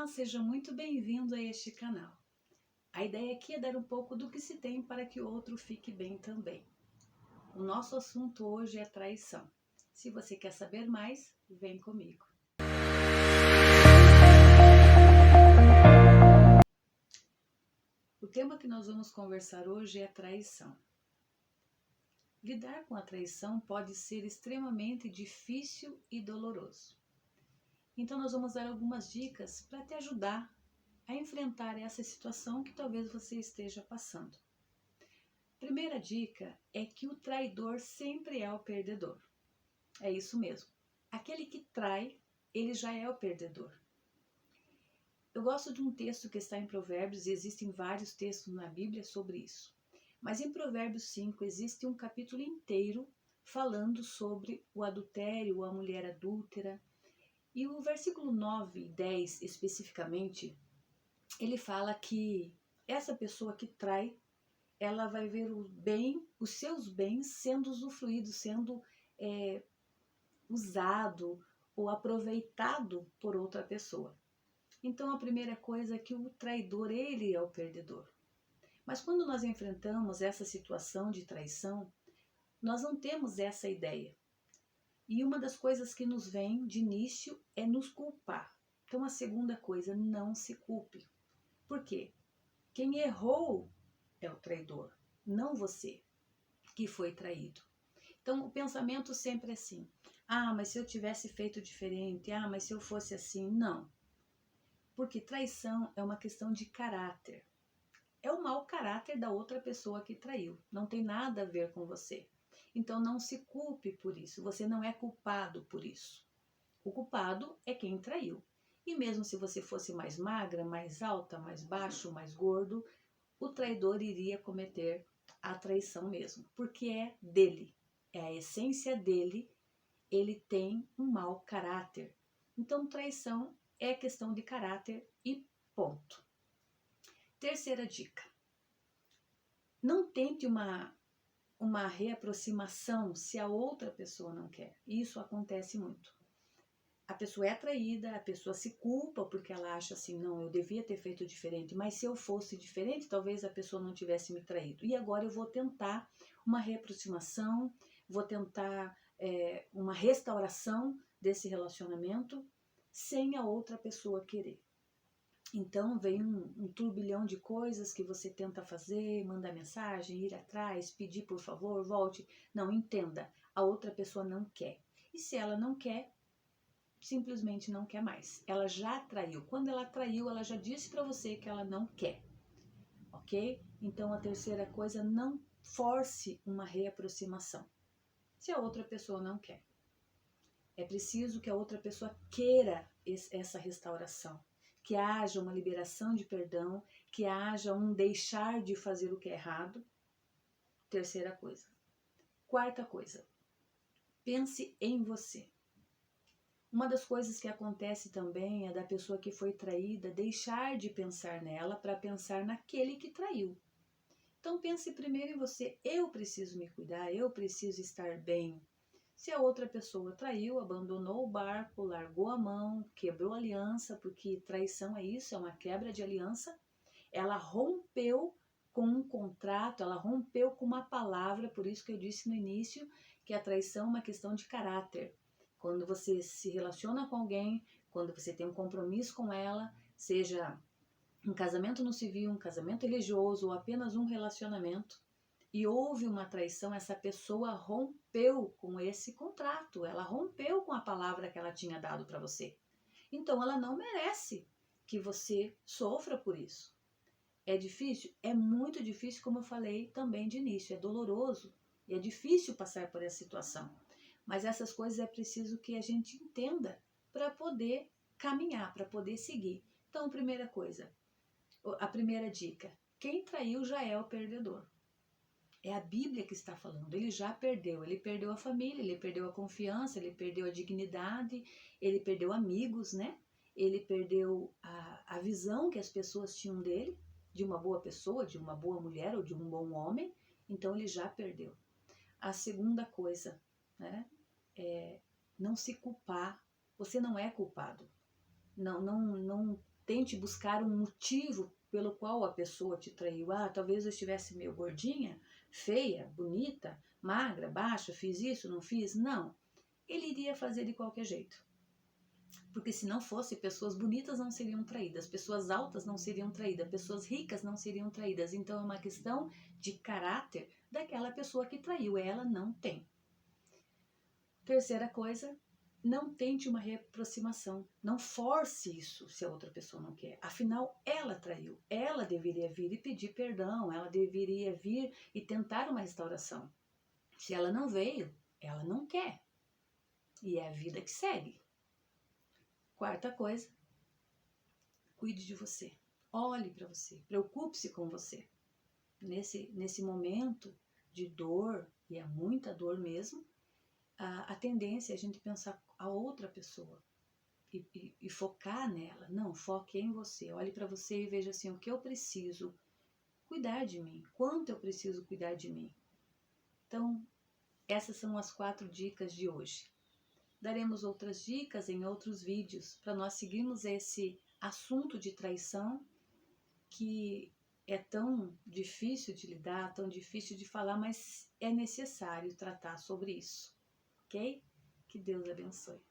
Olá, seja muito bem-vindo a este canal. A ideia aqui é dar um pouco do que se tem para que o outro fique bem também. O nosso assunto hoje é traição. Se você quer saber mais, vem comigo. O tema que nós vamos conversar hoje é traição. Lidar com a traição pode ser extremamente difícil e doloroso. Então nós vamos dar algumas dicas para te ajudar a enfrentar essa situação que talvez você esteja passando. Primeira dica é que o traidor sempre é o perdedor. É isso mesmo. Aquele que trai, ele já é o perdedor. Eu gosto de um texto que está em Provérbios, e existem vários textos na Bíblia sobre isso. Mas em Provérbios 5 existe um capítulo inteiro falando sobre o adultério, a mulher adúltera. E o versículo 9 e 10 especificamente, ele fala que essa pessoa que trai, ela vai ver os seus bens sendo usufruídos, sendo usado ou aproveitado por outra pessoa. Então a primeira coisa é que o traidor, ele é o perdedor. Mas quando nós enfrentamos essa situação de traição, nós não temos essa ideia. E uma das coisas que nos vem de início é nos culpar. Então a segunda coisa, não se culpe. Por quê? Quem errou é o traidor, não você que foi traído. Então o pensamento sempre é assim: ah, mas se eu tivesse feito diferente, ah, mas se eu fosse assim. Não. Porque traição é uma questão de caráter. É o mau caráter da outra pessoa que traiu. Não tem nada a ver com você. Então não se culpe por isso. Você não é culpado por isso. O culpado é quem traiu. E mesmo se você fosse mais magra, mais alta, mais baixo, mais gordo, o traidor iria cometer a traição mesmo. Porque é dele. É a essência dele. Ele tem um mau caráter. Então traição é questão de caráter e ponto. Terceira dica. Não tente uma reaproximação se a outra pessoa não quer. Isso acontece muito. A pessoa é traída, a pessoa se culpa porque ela acha assim: não, eu devia ter feito diferente, mas se eu fosse diferente, talvez a pessoa não tivesse me traído. E agora eu vou tentar uma reaproximação, vou tentar uma restauração desse relacionamento sem a outra pessoa querer. Então vem um turbilhão de coisas que você tenta fazer, mandar mensagem, ir atrás, pedir por favor, volte. Não, entenda, a outra pessoa não quer. E se ela não quer, simplesmente não quer mais. Ela já traiu. Quando ela traiu, ela já disse para você que ela não quer. Ok? Então a terceira coisa, não force uma reaproximação se a outra pessoa não quer. É preciso que a outra pessoa queira essa restauração. Que haja uma liberação de perdão, que haja um deixar de fazer o que é errado. Terceira coisa. Quarta coisa, pense em você. Uma das coisas que acontece também é da pessoa que foi traída deixar de pensar nela para pensar naquele que traiu. Então pense primeiro em você. Eu preciso me cuidar, eu preciso estar bem. Se a outra pessoa traiu, abandonou o barco, largou a mão, quebrou a aliança, porque traição é isso, é uma quebra de aliança, ela rompeu com um contrato, ela rompeu com uma palavra, por isso que eu disse no início que a traição é uma questão de caráter. Quando você se relaciona com alguém, quando você tem um compromisso com ela, seja um casamento no civil, um casamento religioso ou apenas um relacionamento, e houve uma traição, essa pessoa rompeu com esse contrato, ela rompeu com a palavra que ela tinha dado para você. Então ela não merece que você sofra por isso. É difícil? É muito difícil, como eu falei também de início, é doloroso e é difícil passar por essa situação. Mas essas coisas é preciso que a gente entenda para poder caminhar, para poder seguir. Então, primeira coisa, a primeira dica, quem traiu já é o perdedor. É a Bíblia que está falando, ele já perdeu, ele perdeu a família, ele perdeu a confiança, ele perdeu a dignidade, ele perdeu amigos, né? Ele perdeu a visão que as pessoas tinham dele, de uma boa pessoa, de uma boa mulher ou de um bom homem, então ele já perdeu. A segunda coisa, né, é não se culpar, você não é culpado. Não tente buscar um motivo pelo qual a pessoa te traiu. Ah, talvez eu estivesse meio gordinha, feia, bonita, magra, baixa, fiz isso, não fiz? Não. Ele iria fazer de qualquer jeito. Porque se não fosse, pessoas bonitas não seriam traídas, pessoas altas não seriam traídas, pessoas ricas não seriam traídas. Então é uma questão de caráter daquela pessoa que traiu. Ela não tem. Terceira coisa, não tente uma reaproximação. Não force isso se a outra pessoa não quer. Afinal, ela traiu. Ela deveria vir e pedir perdão. Ela deveria vir e tentar uma restauração. Se ela não veio, ela não quer. E é a vida que segue. Quarta coisa, cuide de você. Olhe para você. Preocupe-se com você. Nesse momento de dor, e é muita dor mesmo, a tendência é a gente pensar a outra pessoa e focar nela. Não, foque em você. Olhe para você e veja assim, o que eu preciso cuidar de mim, quanto eu preciso cuidar de mim. Então, essas são as 4 dicas de hoje. Daremos outras dicas em outros vídeos para nós seguirmos esse assunto de traição que é tão difícil de lidar, tão difícil de falar, mas é necessário tratar sobre isso, ok? Que Deus abençoe.